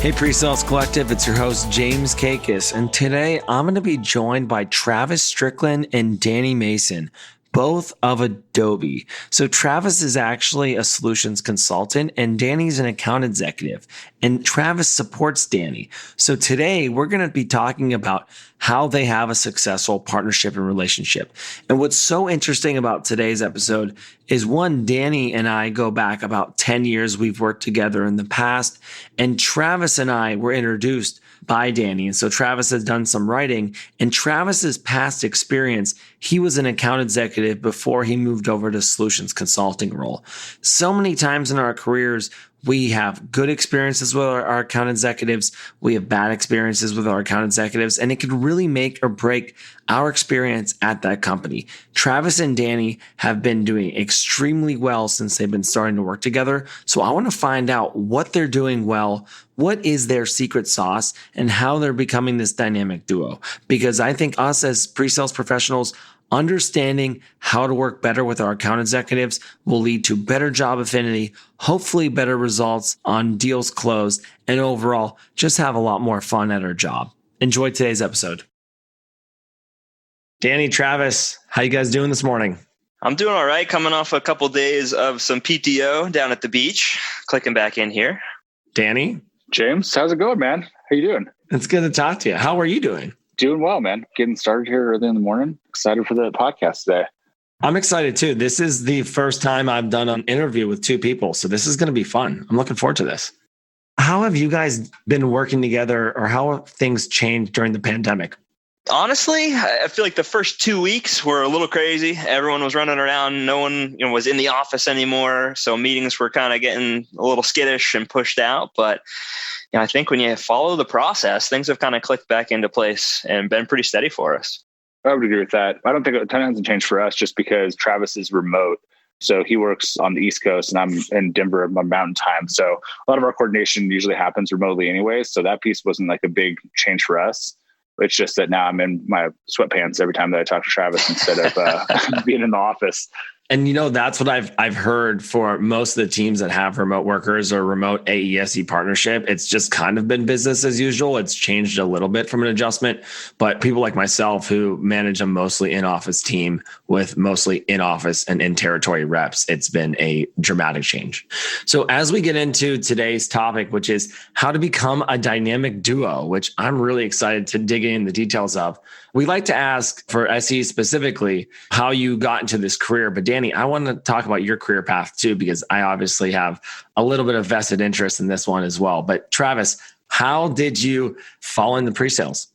Hey, PreSales Collective, it's your host, James Kaikis, and today I'm going to be joined by Travis Strickland and Danny Mason, both of Adobe. So Travis is actually a solutions consultant and Danny's an account executive, and Travis supports Danny. So today we're going to be talking about how they have a successful partnership and relationship. And what's so interesting about today's episode is one, Danny and I go back about 10 years. We've worked together in the past, and Travis and I were introduced by Danny. And so Travis has done some writing, and Travis's past experience, he was an account executive before he moved over to solutions consulting role. So many times in our careers, we have good experiences with our account executives. We have bad experiences with our account executives, and it could really make or break our experience at that company. Travis and Danny have been doing extremely well since they've been starting to work together. So I want to find out what they're doing well, what is their secret sauce, and how they're becoming this dynamic duo. Because I think us as pre-sales professionals, understanding how to work better with our account executives will lead to better job affinity, hopefully better results on deals closed, and overall, just have a lot more fun at our job. Enjoy today's episode. Danny, Travis, how you guys doing this morning? I'm doing all right, coming off a couple days of some PTO down at the beach, clicking back in here. Danny? James, how's it going, man? How you doing? It's good to talk to you. How are you doing? Doing well, man. Getting started here early in the morning. Excited for the podcast today. I'm excited too. This is the first time I've done an interview with two people. So this is going to be fun. I'm looking forward to this. How have you guys been working together, or how have things changed during the pandemic? Honestly, I feel like the first 2 weeks were a little crazy. Everyone was running around. No one was in the office anymore. So meetings were kind of getting a little skittish and pushed out. But I think when you follow the process, things have kind of clicked back into place and been pretty steady for us. I would agree with that. I don't think a ton hasn't changed for us just because Travis is remote. So he works on the East Coast and I'm in Denver on Mountain Time. So a lot of our coordination usually happens remotely anyways. So that piece wasn't like a big change for us. It's just that now I'm in my sweatpants every time that I talk to Travis instead of being in the office. And that's what I've heard for most of the teams that have remote workers or remote AESE partnership. It's just kind of been business as usual. It's changed a little bit from an adjustment, but people like myself who manage a mostly in-office team with mostly in-office and in-territory reps, it's been a dramatic change. So as we get into today's topic, which is how to become a dynamic duo, which I'm really excited to dig in the details of, we like to ask for SE specifically how you got into this career. But Danny, I want to talk about your career path too, because I obviously have a little bit of vested interest in this one as well. But Travis, how did you fall into pre-sales?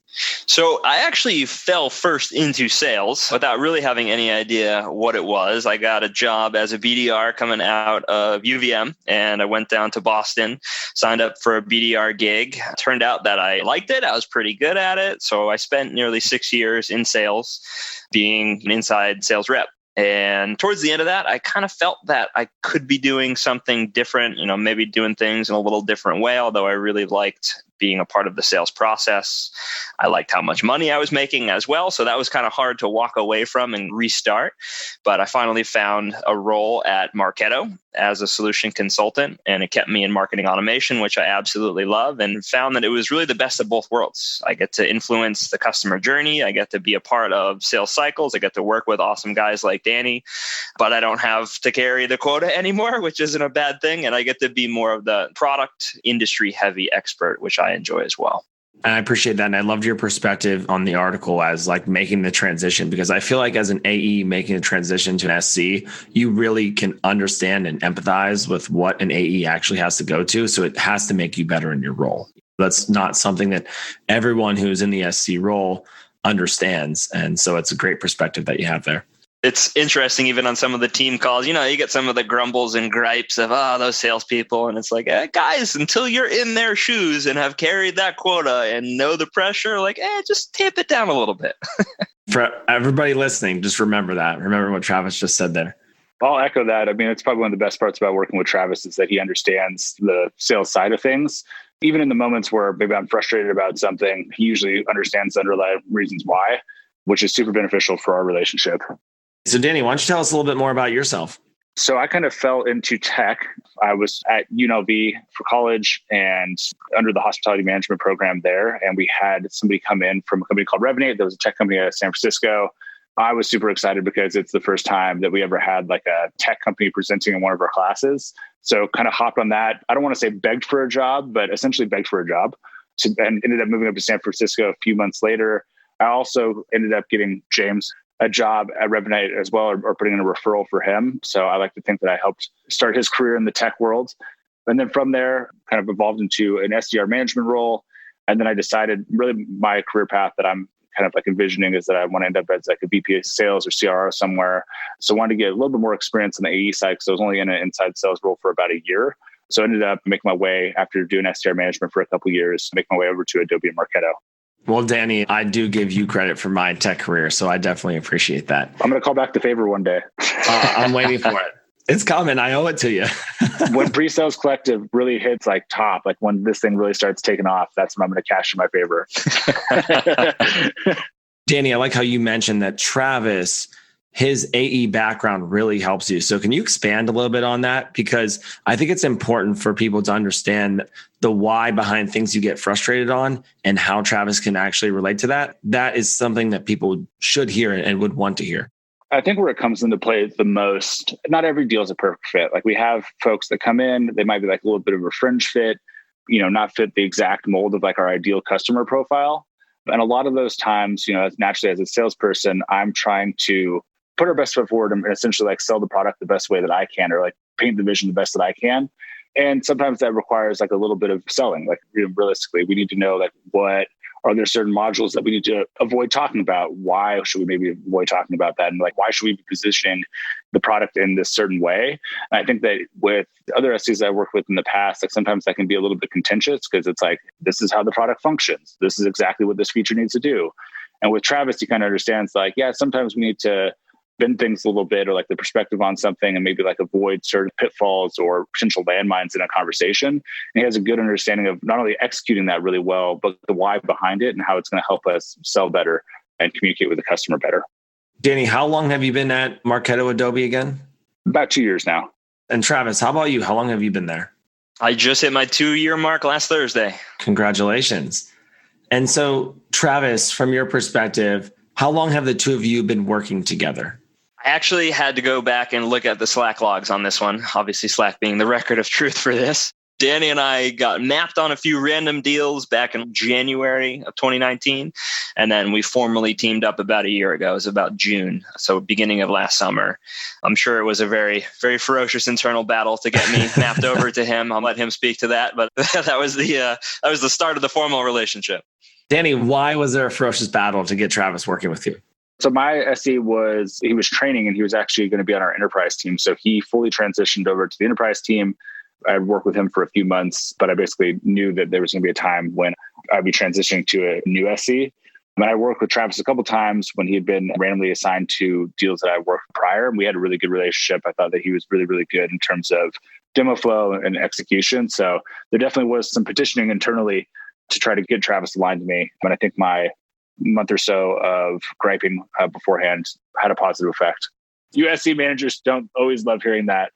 So I actually fell first into sales without really having any idea what it was. I got a job as a BDR coming out of UVM, and I went down to Boston, signed up for a BDR gig. Turned out that I liked it. I was pretty good at it. So I spent nearly 6 years in sales, being an inside sales rep. And towards the end of that, I kind of felt that I could be doing something different, maybe doing things in a little different way, although I really liked being a part of the sales process. I liked how much money I was making as well. So that was kind of hard to walk away from and restart. But I finally found a role at Marketo as a solution consultant, and it kept me in marketing automation, which I absolutely love, and found that it was really the best of both worlds. I get to influence the customer journey. I get to be a part of sales cycles. I get to work with awesome guys like Danny, but I don't have to carry the quota anymore, which isn't a bad thing. And I get to be more of the product industry heavy expert, which I enjoy as well. And I appreciate that. And I loved your perspective on the article as like making the transition, because I feel like as an AE making a transition to an SC, you really can understand and empathize with what an AE actually has to go to. So it has to make you better in your role. That's not something that everyone who's in the SC role understands. And so it's a great perspective that you have there. It's interesting, even on some of the team calls, you get some of the grumbles and gripes of, those salespeople. And it's like, guys, until you're in their shoes and have carried that quota and know the pressure, just tamp it down a little bit. For everybody listening, just remember that. Remember what Travis just said there. I'll echo that. I mean, it's probably one of the best parts about working with Travis is that he understands the sales side of things. Even in the moments where maybe I'm frustrated about something, he usually understands the underlying reasons why, which is super beneficial for our relationship. So Danny, why don't you tell us a little bit more about yourself? So I kind of fell into tech. I was at UNLV for college and under the hospitality management program there. And we had somebody come in from a company called Revenate. There was a tech company out of San Francisco. I was super excited because it's the first time that we ever had like a tech company presenting in one of our classes. So kind of hopped on that. I don't want to say begged for a job, but essentially begged for a job and ended up moving up to San Francisco a few months later. I also ended up getting James a job at Revenite as well, or putting in a referral for him. So I like to think that I helped start his career in the tech world. And then from there, kind of evolved into an SDR management role. And then I decided really my career path that I'm kind of like envisioning is that I want to end up as like a VP of sales or CRO somewhere. So I wanted to get a little bit more experience on the AE side because I was only in an inside sales role for about a year. So I ended up making my way after doing SDR management for a couple of years, make my way over to Adobe and Marketo. Well, Danny, I do give you credit for my tech career, so I definitely appreciate that. I'm going to call back the favor one day. I'm waiting for it. It's coming. I owe it to you. When PreSales Collective really hits like top, like when this thing really starts taking off, that's when I'm going to cash in my favor. Danny, I like how you mentioned that Travis, his AE background really helps you. So can you expand a little bit on that? Because I think it's important for people to understand the why behind things you get frustrated on and how Travis can actually relate to that. That is something that people should hear and would want to hear. I think where it comes into play the most, not every deal is a perfect fit. Like we have folks that come in, they might be like a little bit of a fringe fit, not fit the exact mold of like our ideal customer profile. And a lot of those times, as naturally as a salesperson, I'm trying to put our best foot forward and essentially like sell the product the best way that I can, or like paint the vision the best that I can. And sometimes that requires like a little bit of selling. Like realistically, we need to know like what are there certain modules that we need to avoid talking about? Why should we maybe avoid talking about that? And like, why should we be positioning the product in this certain way? And I think that with other SEs I worked with in the past, like sometimes that can be a little bit contentious because it's like, this is how the product functions. This is exactly what this feature needs to do. And with Travis, he kind of understands like, yeah, sometimes we need to bend things a little bit or like the perspective on something and maybe like avoid certain pitfalls or potential landmines in a conversation. And he has a good understanding of not only executing that really well, but the why behind it and how it's going to help us sell better and communicate with the customer better. Danny, how long have you been at Marketo Adobe again? About 2 years now. And Travis, how about you? How long have you been there? I just hit my 2-year mark last Thursday. Congratulations. And so Travis, from your perspective, how long have the two of you been working together? I actually had to go back and look at the Slack logs on this one. Obviously, Slack being the record of truth for this. Danny and I got mapped on a few random deals back in January of 2019. And then we formally teamed up about a year ago. It was about June. So beginning of last summer. I'm sure it was a very, very ferocious internal battle to get me mapped over to him. I'll let him speak to that. But that was the start of the formal relationship. Danny, why was there a ferocious battle to get Travis working with you? So my SE he was training and he was actually going to be on our enterprise team. So he fully transitioned over to the enterprise team. I worked with him for a few months, but I basically knew that there was going to be a time when I'd be transitioning to a new SE. And I worked with Travis a couple of times when he had been randomly assigned to deals that I worked prior. And we had a really good relationship. I thought that he was really, really good in terms of demo flow and execution. So there definitely was some petitioning internally to try to get Travis aligned to me. But I think my month or so of griping beforehand had a positive effect. USC managers don't always love hearing that.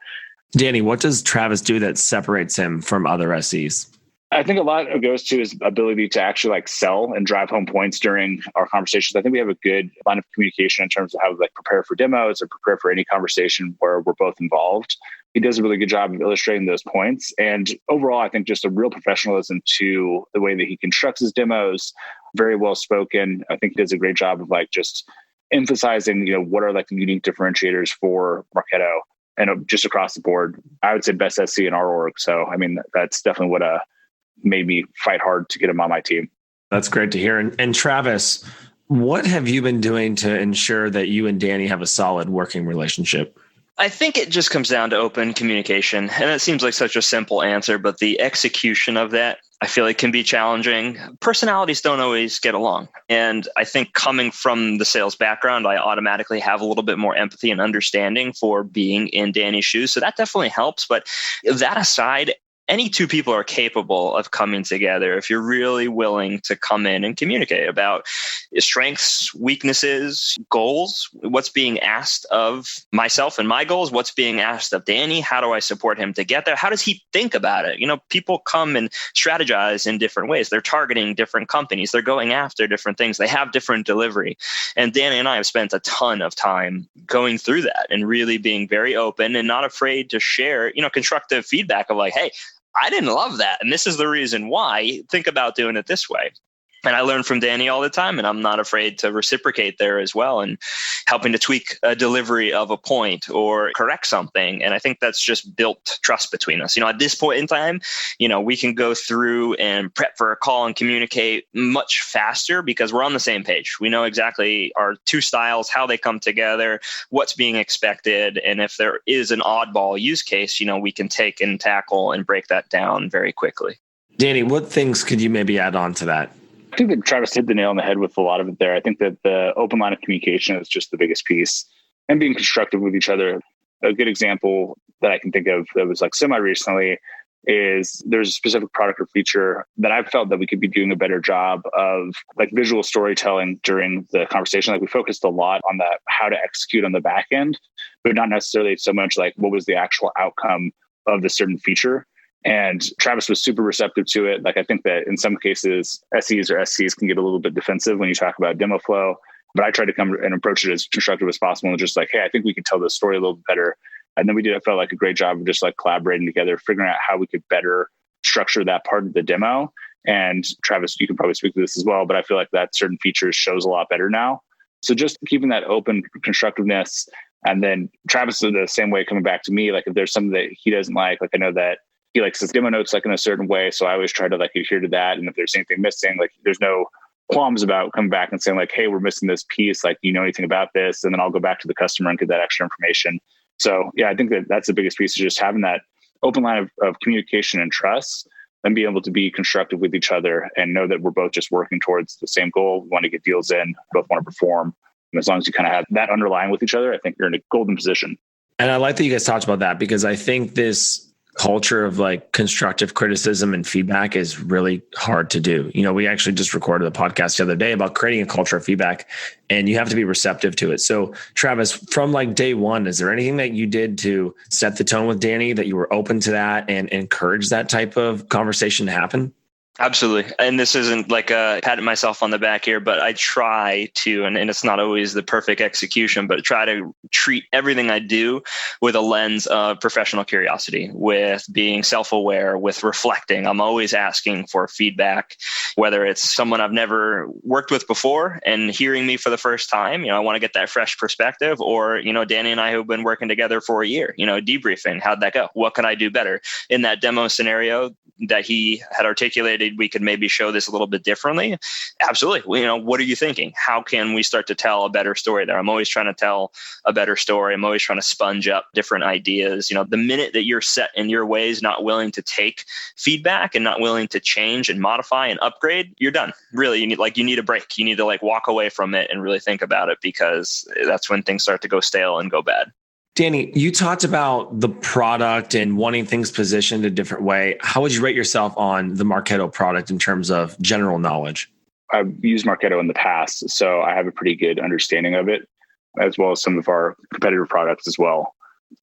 Danny, what does Travis do that separates him from other SEs? I think a lot goes to his ability to actually like sell and drive home points during our conversations. I think we have a good line of communication in terms of how to like prepare for demos or prepare for any conversation where we're both involved. He does a really good job of illustrating those points. And overall, I think just a real professionalism to the way that he constructs his demos, very well spoken. I think he does a great job of like just emphasizing, what are like the unique differentiators for Marketo and just across the board. I would say best SC in our org. So, I mean, that's definitely what made me fight hard to get him on my team. That's great to hear. And Travis, what have you been doing to ensure that you and Danny have a solid working relationship? I think it just comes down to open communication. And it seems like such a simple answer, but the execution of that, I feel like can be challenging. Personalities don't always get along. And I think coming from the sales background, I automatically have a little bit more empathy and understanding for being in Danny's shoes. So that definitely helps. But that aside, any two people are capable of coming together if you're really willing to come in and communicate about strengths, weaknesses, goals, what's being asked of myself and my goals, what's being asked of Danny, how do I support him to get there? How does he think about it? People come and strategize in different ways. They're targeting different companies. They're going after different things. They have different delivery. And Danny and I have spent a ton of time going through that and really being very open and not afraid to share, constructive feedback of like, hey, I didn't love that. And this is the reason why. Think about doing it this way. And I learn from Danny all the time, and I'm not afraid to reciprocate there as well and helping to tweak a delivery of a point or correct something. And I think that's just built trust between us. At this point in time, we can go through and prep for a call and communicate much faster because we're on the same page. We know exactly our two styles, how they come together, what's being expected. And if there is an oddball use case, we can take and tackle and break that down very quickly. Danny, what things could you maybe add on to that? I think that Travis hit the nail on the head with a lot of it there. I think that the open line of communication is just the biggest piece and being constructive with each other. A good example that I can think of that was like semi-recently is there's a specific product or feature that I felt that we could be doing a better job of like visual storytelling during the conversation. Like we focused a lot on that, how to execute on the back end, but not necessarily so much like what was the actual outcome of the certain feature. And Travis was super receptive to it. Like I think that in some cases, SEs or SCs can get a little bit defensive when you talk about demo flow, but I tried to come and approach it as constructive as possible and just like, hey, I think we can tell this story a little bit better. And then I felt like a great job of just like collaborating together, figuring out how we could better structure that part of the demo. And Travis, you can probably speak to this as well, but I feel like that certain features shows a lot better now. So just keeping that open constructiveness. And then Travis is the same way coming back to me. Like if there's something that he doesn't like I know that he likes his demo notes like in a certain way. So I always try to like adhere to that. And if there's anything missing, like there's no qualms about coming back and saying like, hey, we're missing this piece. Like, you know anything about this? And then I'll go back to the customer and get that extra information. So yeah, I think that that's the biggest piece, is just having that open line of communication and trust and be able to be constructive with each other and know that we're both just working towards the same goal. We want to get deals in, both want to perform. And as long as you kind of have that underlying with each other, I think you're in a golden position. And I like that you guys talked about that because I think this culture of like constructive criticism and feedback is really hard to do. We actually just recorded a podcast the other day about creating a culture of feedback, and you have to be receptive to it. So Travis, from like day one, is there anything that you did to set the tone with Danny that you were open to that and encourage that type of conversation to happen? Absolutely. And this isn't like a patting myself on the back here, but I try to, and it's not always the perfect execution, but try to treat everything I do with a lens of professional curiosity, with being self-aware, with reflecting. I'm always asking for feedback, whether it's someone I've never worked with before and hearing me for the first time. I want to get that fresh perspective, or, Danny and I have been working together for a year, debriefing. How'd that go? What can I do better? In that demo scenario that he had articulated, we could maybe show this a little bit differently. Absolutely. What are you thinking? How can we start to tell a better story there? I'm always trying to tell a better story. I'm always trying to sponge up different ideas. The minute that you're set in your ways, not willing to take feedback and not willing to change and modify and upgrade, you're done. Really, you need a break. You need to walk away from it and really think about it, because that's when things start to go stale and go bad. Danny, you talked about the product and wanting things positioned a different way. How would you rate yourself on the Marketo product in terms of general knowledge? I've used Marketo in the past, so I have a pretty good understanding of it, as well as some of our competitor products as well.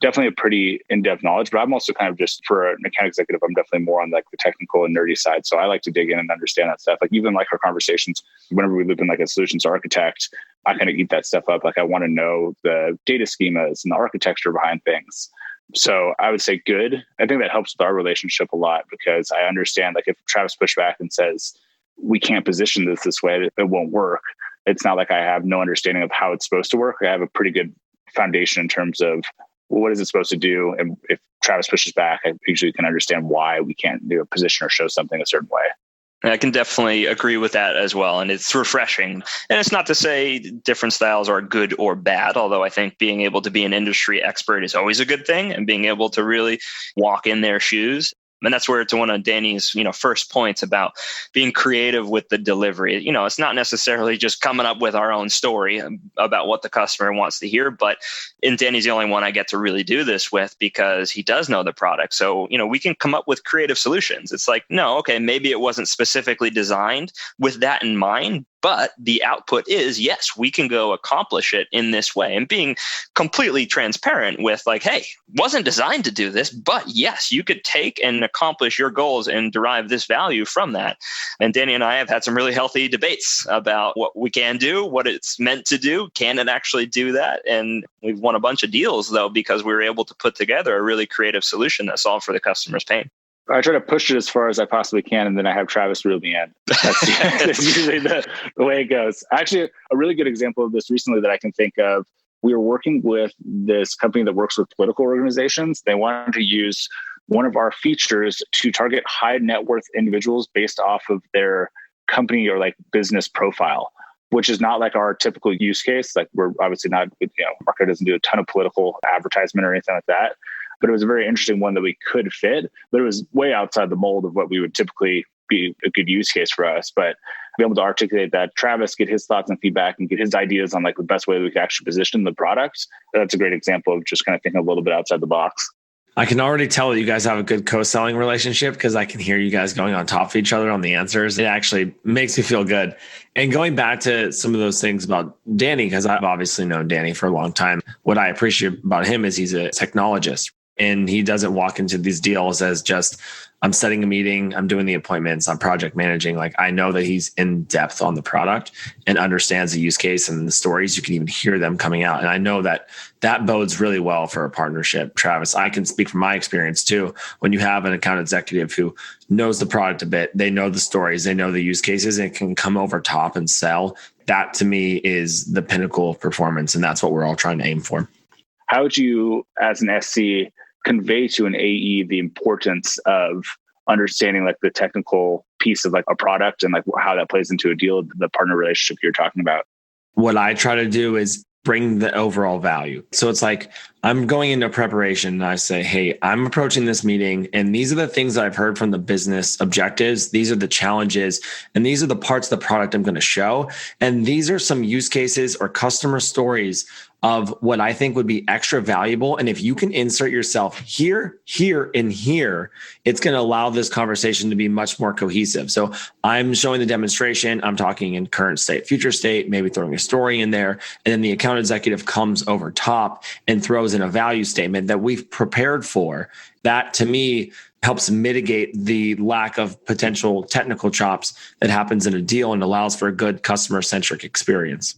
Definitely a pretty in-depth knowledge, but I'm also kind of just, for an account executive, I'm definitely more on the technical and nerdy side. So I like to dig in and understand that stuff. Even our conversations, whenever we loop in a solutions architect, I kind of eat that stuff up. I want to know the data schemas and the architecture behind things. So I would say good. I think that helps with our relationship a lot, because I understand if Travis pushed back and says, we can't position this way, it won't work. It's not like I have no understanding of how it's supposed to work. I have a pretty good foundation in terms of what is it supposed to do? And if Travis pushes back, I usually can understand why we can't do a position or show something a certain way. And I can definitely agree with that as well. And it's refreshing. And it's not to say different styles are good or bad, although I think being able to be an industry expert is always a good thing, and being able to really walk in their shoes. And that's where, to one of Danny's, first points about being creative with the delivery. It's not necessarily just coming up with our own story about what the customer wants to hear, and Danny's the only one I get to really do this with because he does know the product. So, we can come up with creative solutions. It's like, no, okay, maybe it wasn't specifically designed with that in mind, but the output is, yes, we can go accomplish it in this way. And being completely transparent with like, hey, wasn't designed to do this, but yes, you could take and accomplish your goals and derive this value from that. And Danny and I have had some really healthy debates about what we can do, what it's meant to do. Can it actually do that? And we've won a bunch of deals, though, because we were able to put together a really creative solution that solved for the customer's pain. I try to push it as far as I possibly can, and then I have Travis reel me in. That's usually the way it goes. Actually, a really good example of this recently that I can think of, we were working with this company that works with political organizations. They wanted to use one of our features to target high net worth individuals based off of their company or like business profile, which is not like our typical use case. Like we're obviously not, Marketo doesn't do a ton of political advertisement or anything like that. But it was a very interesting one that we could fit, but it was way outside the mold of what we would typically be a good use case for us. But be able to articulate that, Travis, get his thoughts and feedback and get his ideas on like the best way that we could actually position the product. That's a great example of just kind of thinking a little bit outside the box. I can already tell that you guys have a good co-selling relationship because I can hear you guys going on top of each other on the answers. It actually makes me feel good. And going back to some of those things about Danny, because I've obviously known Danny for a long time, what I appreciate about him is he's a technologist. And he doesn't walk into these deals as just, I'm setting a meeting, I'm doing the appointments, I'm project managing. Like I know that he's in depth on the product and understands the use case and the stories. You can even hear them coming out. And I know that that bodes really well for a partnership. Travis, I can speak from my experience too. When you have an account executive who knows the product a bit, they know the stories, they know the use cases, and can come over top and sell. That to me is the pinnacle of performance. And that's what we're all trying to aim for. How would you, as an SC, convey to an AE the importance of understanding like the technical piece of like a product and like how that plays into a deal, the partner relationship you're talking about? What I try to do is bring the overall value. So it's like I'm going into preparation and I say, hey, I'm approaching this meeting and these are the things that I've heard from the business objectives. These are the challenges and these are the parts of the product I'm going to show. And these are some use cases or customer stories of what I think would be extra valuable. And if you can insert yourself here, here, and here, it's going to allow this conversation to be much more cohesive. So I'm showing the demonstration. I'm talking in current state, future state, maybe throwing a story in there. And then the account executive comes over top and throws in a value statement that we've prepared for. That to me helps mitigate the lack of potential technical chops that happens in a deal and allows for a good customer-centric experience.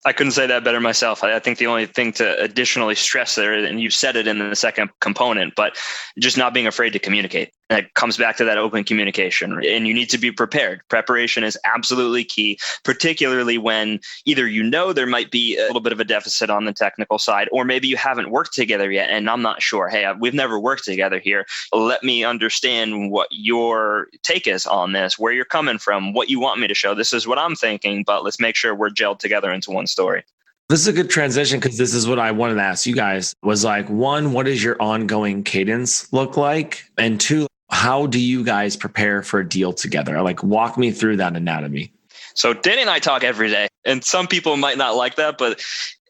I couldn't say that better myself. I think the only thing to additionally stress there, and you've said it in the second component, but just not being afraid to communicate. And it comes back to that open communication. And you need to be prepared. Preparation is absolutely key, particularly when either there might be a little bit of a deficit on the technical side, or maybe you haven't worked together yet. And I'm not sure, hey, we've never worked together here. Let me understand what your take is on this, where you're coming from, what you want me to show. This is what I'm thinking, but let's make sure we're gelled together into one story. This is a good transition because this is what I wanted to ask you guys was like, one, what does your ongoing cadence look like? And two, how do you guys prepare for a deal together? Like walk me through that anatomy. So Danny and I talk every day and some people might not like that, but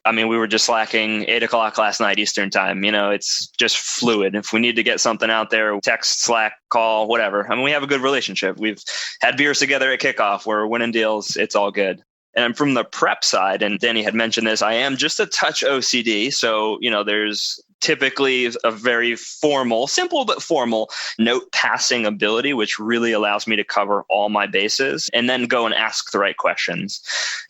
I mean, we were just slacking 8:00 last night, Eastern time. It's just fluid. If we need to get something out there, text, Slack, call, whatever. I mean, we have a good relationship. We've had beers together at kickoff. We're winning deals. It's all good. And from the prep side, and Danny had mentioned this, I am just a touch OCD. So, there's typically a very formal, simple but formal note passing ability, which really allows me to cover all my bases and then go and ask the right questions.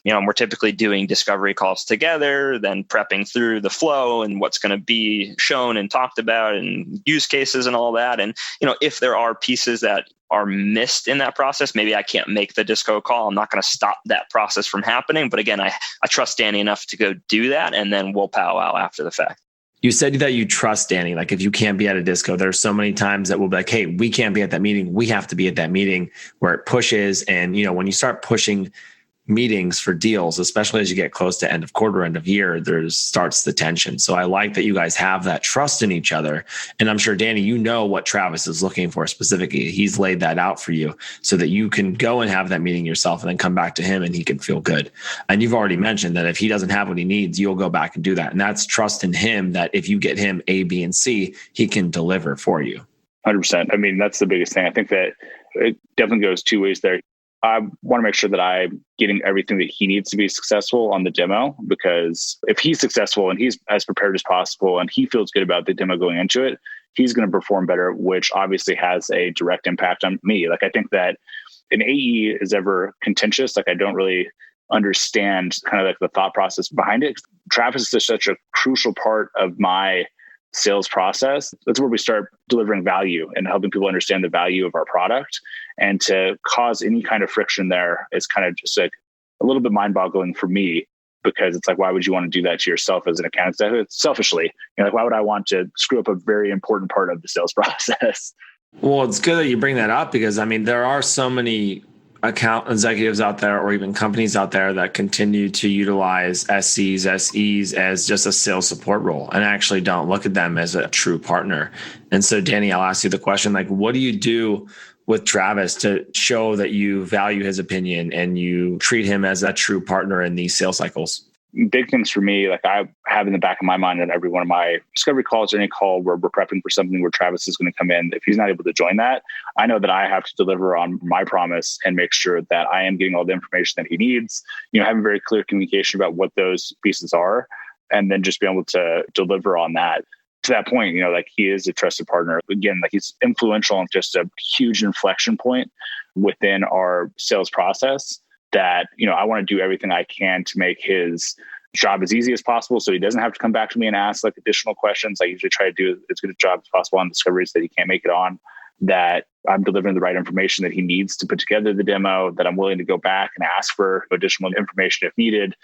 We're typically doing discovery calls together, then prepping through the flow and what's going to be shown and talked about and use cases and all that. And, if there are pieces that are missed in that process, maybe I can't make the disco call. I'm not going to stop that process from happening. But again, I trust Danny enough to go do that, and then we'll powwow after the fact. You said that you trust Danny. Like if you can't be at a disco, there's so many times that we'll be like, hey, we can't be at that meeting. We have to be at that meeting where it pushes. And, when you start pushing meetings for deals, especially as you get close to end of quarter, end of year, there starts the tension. So I like that you guys have that trust in each other. And I'm sure, Danny, you know what Travis is looking for specifically. He's laid that out for you so that you can go and have that meeting yourself and then come back to him and he can feel good. And you've already mentioned that if he doesn't have what he needs, you'll go back and do that. And that's trust in him that if you get him A, B, and C, he can deliver for you. 100%. I mean, that's the biggest thing. I think that it definitely goes two ways there. I want to make sure that I'm getting everything that he needs to be successful on the demo, because if he's successful and he's as prepared as possible and he feels good about the demo going into it, he's going to perform better, which obviously has a direct impact on me. Like, I think that an AE is ever contentious. Like, I don't really understand kind of like the thought process behind it. Travis is such a crucial part of my sales process. That's where we start delivering value and helping people understand the value of our product. And to cause any kind of friction there is kind of just like a little bit mind-boggling for me, because it's like, why would you want to do that to yourself as an account executive? Selfishly, like, why would I want to screw up a very important part of the sales process? Well, it's good that you bring that up, because I mean, there are so many account executives out there or even companies out there that continue to utilize SCs, SEs as just a sales support role and actually don't look at them as a true partner. And so, Danny, I'll ask you the question, like, what do you do with Travis to show that you value his opinion and you treat him as a true partner in these sales cycles? Big things for me, like I have in the back of my mind on every one of my discovery calls or any call where we're prepping for something where Travis is going to come in. If he's not able to join that, I know that I have to deliver on my promise and make sure that I am getting all the information that he needs, having very clear communication about what those pieces are, and then just be able to deliver on that. To that point, like, he is a trusted partner. Again, like, he's influential and just a huge inflection point within our sales process that, I want to do everything I can to make his job as easy as possible so he doesn't have to come back to me and ask like additional questions. I usually try to do as good a job as possible on discoveries that he can't make it on, that I'm delivering the right information that he needs to put together the demo, that I'm willing to go back and ask for additional information if needed.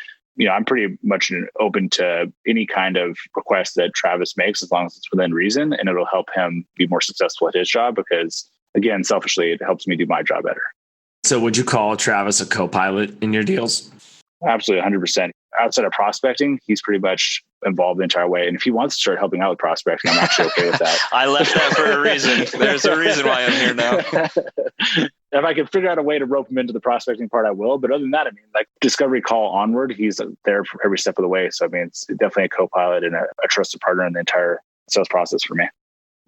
I'm pretty much open to any kind of request that Travis makes, as long as it's within reason, and it'll help him be more successful at his job, because, again, selfishly, it helps me do my job better. So would you call Travis a copilot in your deals? Absolutely, 100%. Outside of prospecting, he's pretty much involved the entire way. And if he wants to start helping out with prospecting, I'm actually okay with that. I left that for a reason. There's a reason why I'm here now. If I can figure out a way to rope him into the prospecting part, I will. But other than that, I mean, like, discovery call onward, he's there for every step of the way. So, I mean, it's definitely a co-pilot and a trusted partner in the entire sales process for me.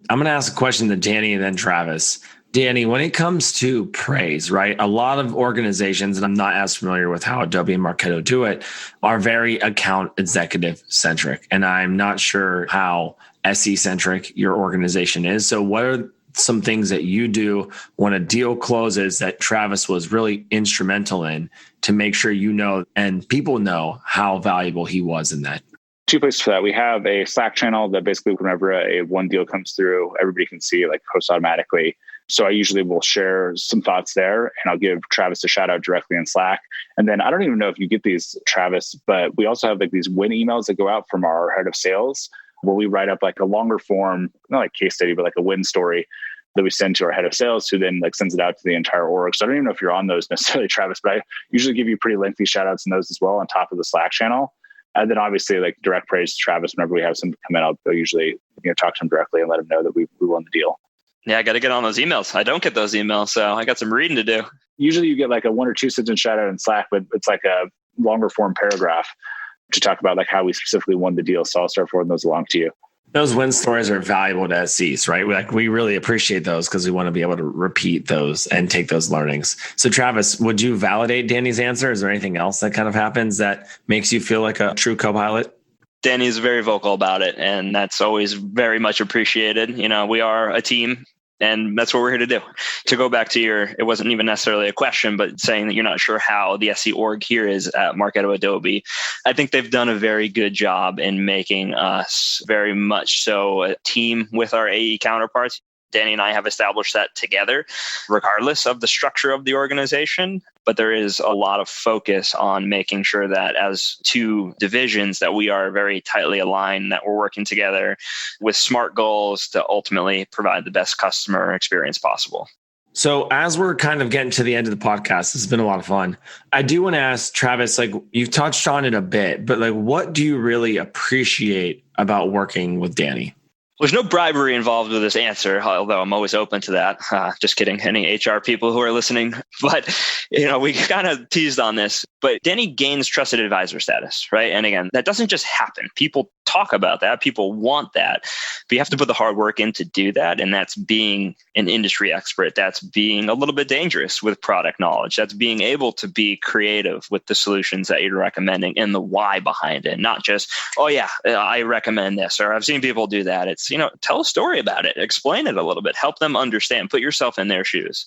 I'm going to ask a question to Danny and then Travis. Danny, when it comes to praise, right? A lot of organizations, and I'm not as familiar with how Adobe and Marketo do it, are very account executive centric. And I'm not sure how SE centric your organization is. So what are some things that you do when a deal closes that Travis was really instrumental in to make sure you know and people know how valuable he was in that? Two places for that. We have a Slack channel that basically whenever a one deal comes through, everybody can see, like, post automatically. So I usually will share some thoughts there, and I'll give Travis a shout out directly in Slack. And then I don't even know if you get these, Travis, but we also have like these win emails that go out from our head of sales, where we write up like a longer form, not like case study, but like a win story that we send to our head of sales, who then like sends it out to the entire org. So I don't even know if you're on those necessarily, Travis, but I usually give you pretty lengthy shout outs in those as well on top of the Slack channel. And then obviously, like, direct praise to Travis. Whenever we have something come in, I'll usually talk to him directly and let him know that we won the deal. Yeah, I got to get on those emails. I don't get those emails, so I got some reading to do. Usually you get like a 1 or 2 sentence shout out in Slack, but it's like a longer form paragraph to talk about like how we specifically won the deal. So I'll start forwarding those along to you. Those win stories are valuable to SCs, right? We really appreciate those because we want to be able to repeat those and take those learnings. So Travis, would you validate Danny's answer? Is there anything else that kind of happens that makes you feel like a true co-pilot? Danny is very vocal about it, and that's always very much appreciated. We are a team, and that's what we're here to do. To go back to it wasn't even necessarily a question, but saying that you're not sure how the SE org here is at Marketo Adobe. I think they've done a very good job in making us very much so a team with our AE counterparts. Danny and I have established that together, regardless of the structure of the organization. But there is a lot of focus on making sure that as two divisions that we are very tightly aligned, that we're working together with smart goals to ultimately provide the best customer experience possible. So as we're kind of getting to the end of the podcast, this has been a lot of fun. I do want to ask Travis, like you've touched on it a bit, but like, what do you really appreciate about working with Danny? There's no bribery involved with this answer, although I'm always open to that. Just kidding, any HR people who are listening. But, we kind of teased on this. But Danny gains trusted advisor status, right? And again, that doesn't just happen. People talk about that. People want that. But you have to put the hard work in to do that. And that's being an industry expert. That's being a little bit dangerous with product knowledge. That's being able to be creative with the solutions that you're recommending and the why behind it. Not just, oh yeah, I recommend this, or I've seen people do that. It's, tell a story about it, explain it a little bit, help them understand, put yourself in their shoes.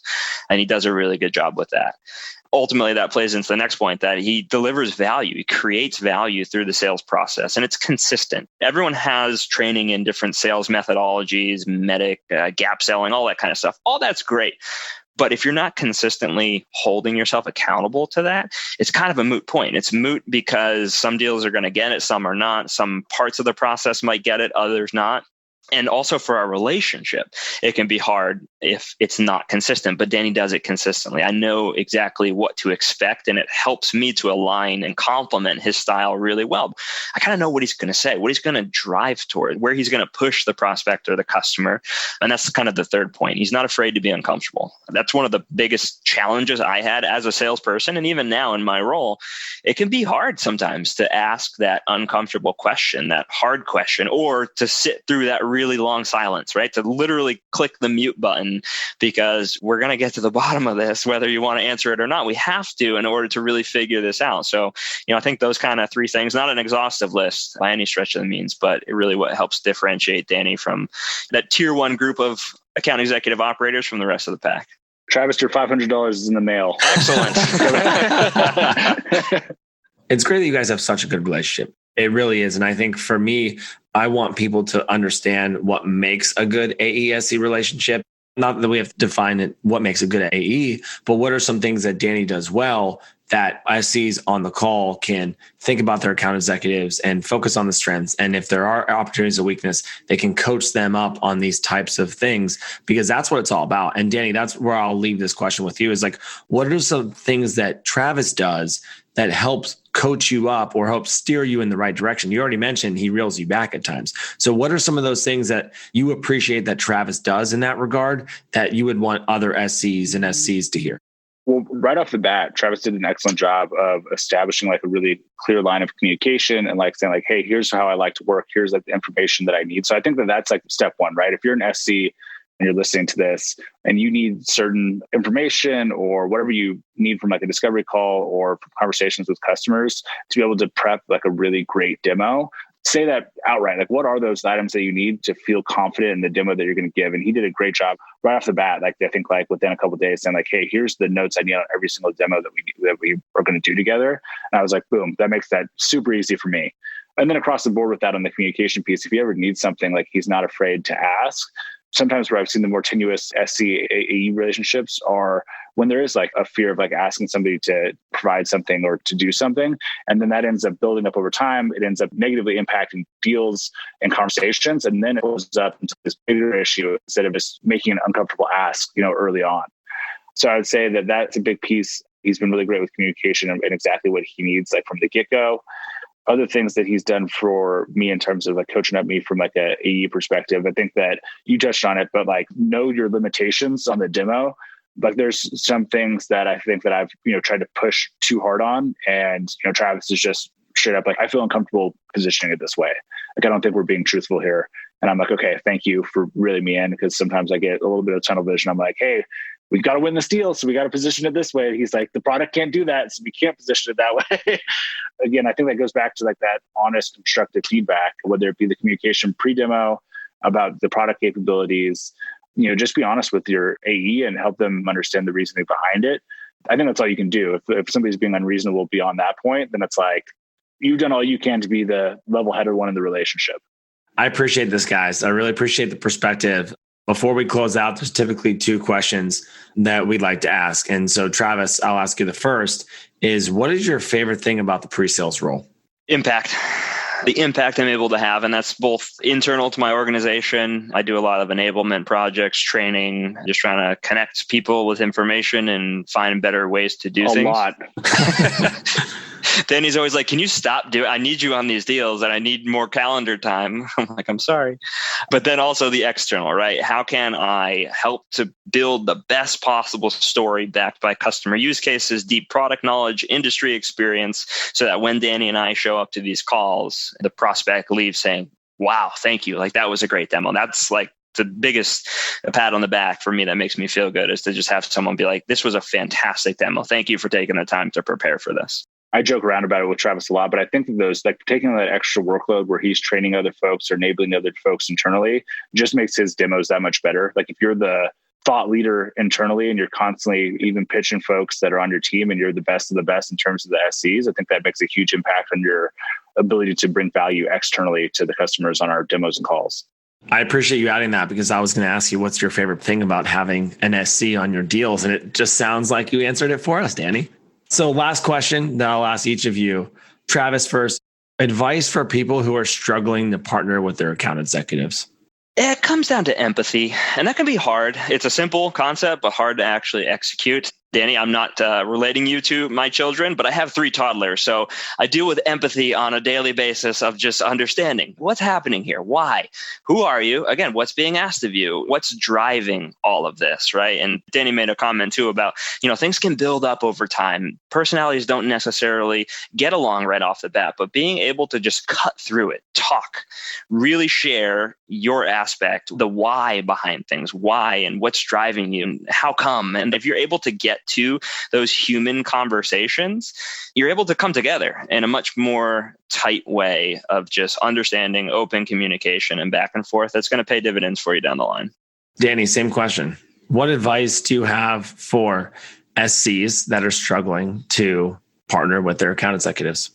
And he does a really good job with that. Ultimately, that plays into the next point that he delivers value. He creates value through the sales process, and it's consistent. Everyone has training in different sales methodologies, gap selling, all that kind of stuff. All that's great. But if you're not consistently holding yourself accountable to that, it's kind of a moot point. It's moot because some deals are going to get it, some are not. Some parts of the process might get it, others not. And also for our relationship, it can be hard if it's not consistent, but Danny does it consistently. I know exactly what to expect, and it helps me to align and complement his style really well. I kind of know what he's going to say, what he's going to drive toward, where he's going to push the prospect or the customer. And that's kind of the third point. He's not afraid to be uncomfortable. That's one of the biggest challenges I had as a salesperson. And even now in my role, it can be hard sometimes to ask that uncomfortable question, that hard question, or to sit through that really long silence, right? To literally click the mute button, because we're going to get to the bottom of this, whether you want to answer it or not. We have to in order to really figure this out. So, I think those kind of three things, not an exhaustive list by any stretch of the means, but it really what helps differentiate Danny from that tier one group of account executive operators from the rest of the pack. Travis, your $500 is in the mail. Excellent. It's great that you guys have such a good relationship. It really is. And I think for me, I want people to understand what makes a good AE-SE relationship. Not that we have to define it, what makes a good AE, but what are some things that Danny does well that SEs on the call can think about their account executives and focus on the strengths. And if there are opportunities of weakness, they can coach them up on these types of things, because that's what it's all about. And Danny, that's where I'll leave this question with you is like, what are some things that Travis does that helps coach you up or help steer you in the right direction? You already mentioned he reels you back at times. So what are some of those things that you appreciate that Travis does in that regard that you would want other SCs and SCs to hear? Well, right off the bat, Travis did an excellent job of establishing like a really clear line of communication and like saying like, hey, here's how I like to work. Here's like the information that I need. So I think that that's like step one, right? If you're an SC and you're listening to this and you need certain information or whatever you need from like a discovery call or from conversations with customers to be able to prep like a really great demo, say that outright. Like, what are those items that you need to feel confident in the demo that you're going to give? And he did a great job right off the bat. Like, I think like within a couple of days saying like, hey, here's the notes I need on every single demo that we are going to do together. And I was like, boom, that makes that super easy for me. And then across the board with that on the communication piece, if you ever need something, like he's not afraid to ask. Sometimes where I've seen the more tenuous SC-AE relationships are when there is like a fear of like asking somebody to provide something or to do something. And then that ends up building up over time. It ends up negatively impacting deals and conversations. And then it goes up into this bigger issue instead of just making an uncomfortable ask, early on. So I would say that that's a big piece. He's been really great with communication and exactly what he needs, like from the get-go. Other things that he's done for me in terms of like coaching up me from like a AE perspective, I think that you touched on it, but like know your limitations on the demo. Like there's some things that I think that I've, tried to push too hard on. And, Travis is just straight up like, I feel uncomfortable positioning it this way. Like, I don't think we're being truthful here. And I'm like, okay, thank you for reeling me in. Because sometimes I get a little bit of tunnel vision. I'm like, hey, we've got to win this deal. So we got to position it this way. And he's like, the product can't do that. So we can't position it that way. Again, I think that goes back to like that honest, constructive feedback, whether it be the communication pre-demo about the product capabilities, just be honest with your AE and help them understand the reasoning behind it. I think that's all you can do. If somebody's being unreasonable beyond that point, then it's like, you've done all you can to be the level-headed one in the relationship. I appreciate this, guys. I really appreciate the perspective. Before we close out, there's typically two questions that we'd like to ask. And so, Travis, I'll ask you the first is, what is your favorite thing about the pre-sales role? Impact. the impact I'm able to have. And that's both internal to my organization. I do a lot of enablement projects, training, just trying to connect people with information and find better ways to do things. A lot. Danny's always like, can you stop doing, I need you on these deals and I need more calendar time. I'm like, I'm sorry. But then also the external, right? How can I help to build the best possible story backed by customer use cases, deep product knowledge, industry experience, so that when Danny and I show up to these calls, the prospect leaves saying, wow, thank you. Like that was a great demo. That's like the biggest pat on the back for me that makes me feel good, is to just have someone be like, this was a fantastic demo. Thank you for taking the time to prepare for this. I joke around about it with Travis a lot, but I think that those, like taking that extra workload where he's training other folks or enabling other folks internally, just makes his demos that much better. Like if you're the thought leader internally and you're constantly even pitching folks that are on your team and you're the best of the best in terms of the SCs, I think that makes a huge impact on your ability to bring value externally to the customers on our demos and calls. I appreciate you adding that, because I was going to ask you, what's your favorite thing about having an SC on your deals? And it just sounds like you answered it for us, Danny. So last question that I'll ask each of you. Travis first, advice for people who are struggling to partner with their account executives. It comes down to empathy, and that can be hard. It's a simple concept, but hard to actually execute. Danny, I'm not relating you to my children, but I have 3 toddlers. So I deal with empathy on a daily basis of just understanding what's happening here. Why? Who are you? Again, what's being asked of you? What's driving all of this, right? And Danny made a comment too about, things can build up over time. Personalities don't necessarily get along right off the bat, but being able to just cut through it, talk, really share your aspect, the why behind things, why and what's driving you, and how come. And if you're able to get to those human conversations, you're able to come together in a much more tight way of just understanding, open communication and back and forth. That's going to pay dividends for you down the line. Danny, same question. What advice do you have for SCs that are struggling to partner with their account executives?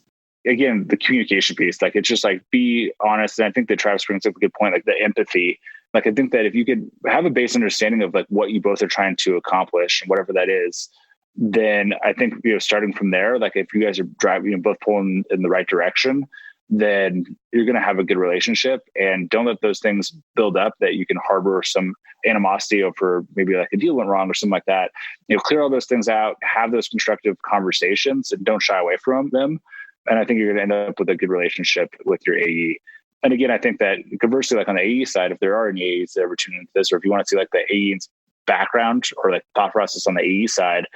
Again, the communication piece, like it's just like be honest. And I think that Travis brings up a good point, like the empathy. Like I think that if you could have a base understanding of like what you both are trying to accomplish and whatever that is, then I think, starting from there, like if you guys are driving, both pulling in the right direction, then you're going to have a good relationship. And don't let those things build up that you can harbor some animosity over maybe like a deal went wrong or something like that. Clear all those things out, have those constructive conversations, and don't shy away from them. And I think you're going to end up with a good relationship with your AE. And again, I think that conversely, like on the AE side, if there are any AEs that ever tune into this, or if you want to see like the AE's background or like thought process on the AE side,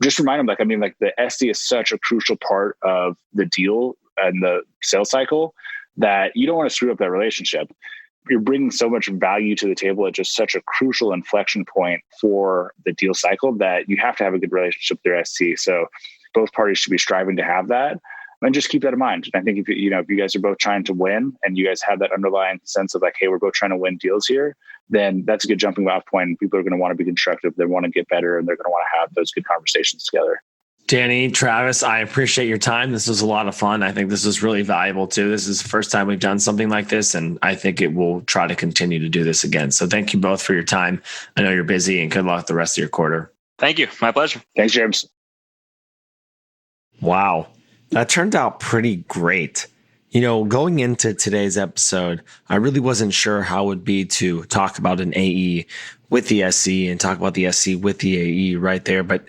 just remind them, like the SC is such a crucial part of the deal and the sales cycle that you don't want to screw up that relationship. You're bringing so much value to the table at just such a crucial inflection point for the deal cycle that you have to have a good relationship with your SC. So both parties should be striving to have that. And just keep that in mind. I think if you guys are both trying to win and you guys have that underlying sense of like, hey, we're both trying to win deals here, then that's a good jumping off point. People are going to want to be constructive. They want to get better, and they're going to want to have those good conversations together. Danny, Travis, I appreciate your time. This was a lot of fun. I think this was really valuable too. This is the first time we've done something like this, and I think it will try to continue to do this again. So thank you both for your time. I know you're busy, and good luck the rest of your quarter. Thank you. My pleasure. Thanks, James. Wow. That turned out pretty great. Going into today's episode, I really wasn't sure how it would be to talk about an AE with the SC and talk about the SC with the AE right there. But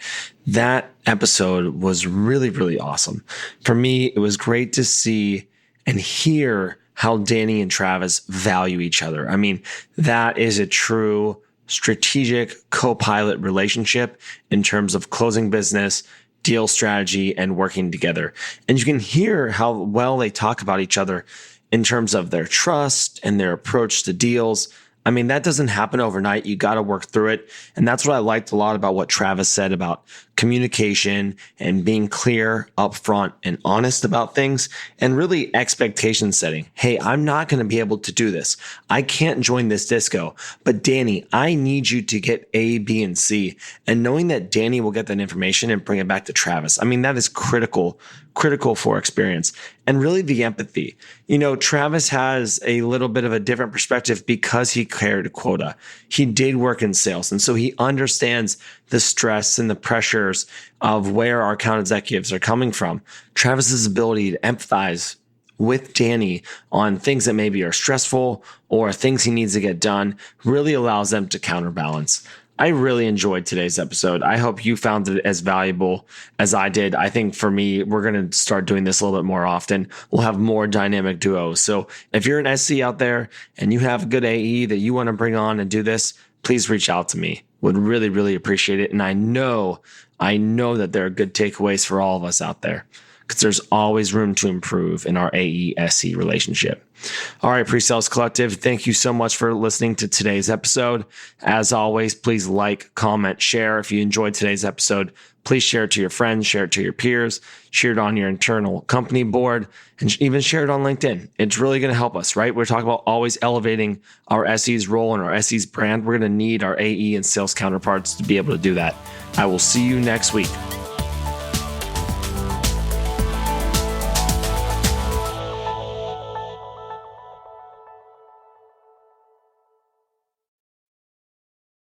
that episode was really, really awesome. For me, it was great to see and hear how Danny and Travis value each other. I mean, that is a true strategic co-pilot relationship in terms of closing business, deal strategy, and working together. And you can hear how well they talk about each other in terms of their trust and their approach to deals. I mean, that doesn't happen overnight. You got to work through it. And that's what I liked a lot about what Travis said about communication and being clear, upfront, and honest about things, and really expectation setting. Hey, I'm not going to be able to do this. I can't join this disco, but Danny, I need you to get A, B, and C. And knowing that Danny will get that information and bring it back to Travis. I mean, that is critical for experience. And really the empathy. Travis has a little bit of a different perspective because he carried a quota. He did work in sales. And so he understands the stress and the pressures of where our account executives are coming from. Travis's ability to empathize with Danny on things that maybe are stressful or things he needs to get done really allows them to counterbalance. I really enjoyed today's episode. I hope you found it as valuable as I did. I think for me, we're going to start doing this a little bit more often. We'll have more dynamic duos. So if you're an SC out there and you have a good AE that you want to bring on and do this, please reach out to me. Would really, really appreciate it. And I know that there are good takeaways for all of us out there, because there's always room to improve in our AE-SE relationship. All right, PreSales Collective, thank you so much for listening to today's episode. As always, please like, comment, share. If you enjoyed today's episode, please share it to your friends, share it to your peers, share it on your internal company board, and even share it on LinkedIn. It's really going to help us, right? We're talking about always elevating our SE's role and our SE's brand. We're going to need our AE and sales counterparts to be able to do that. I will see you next week.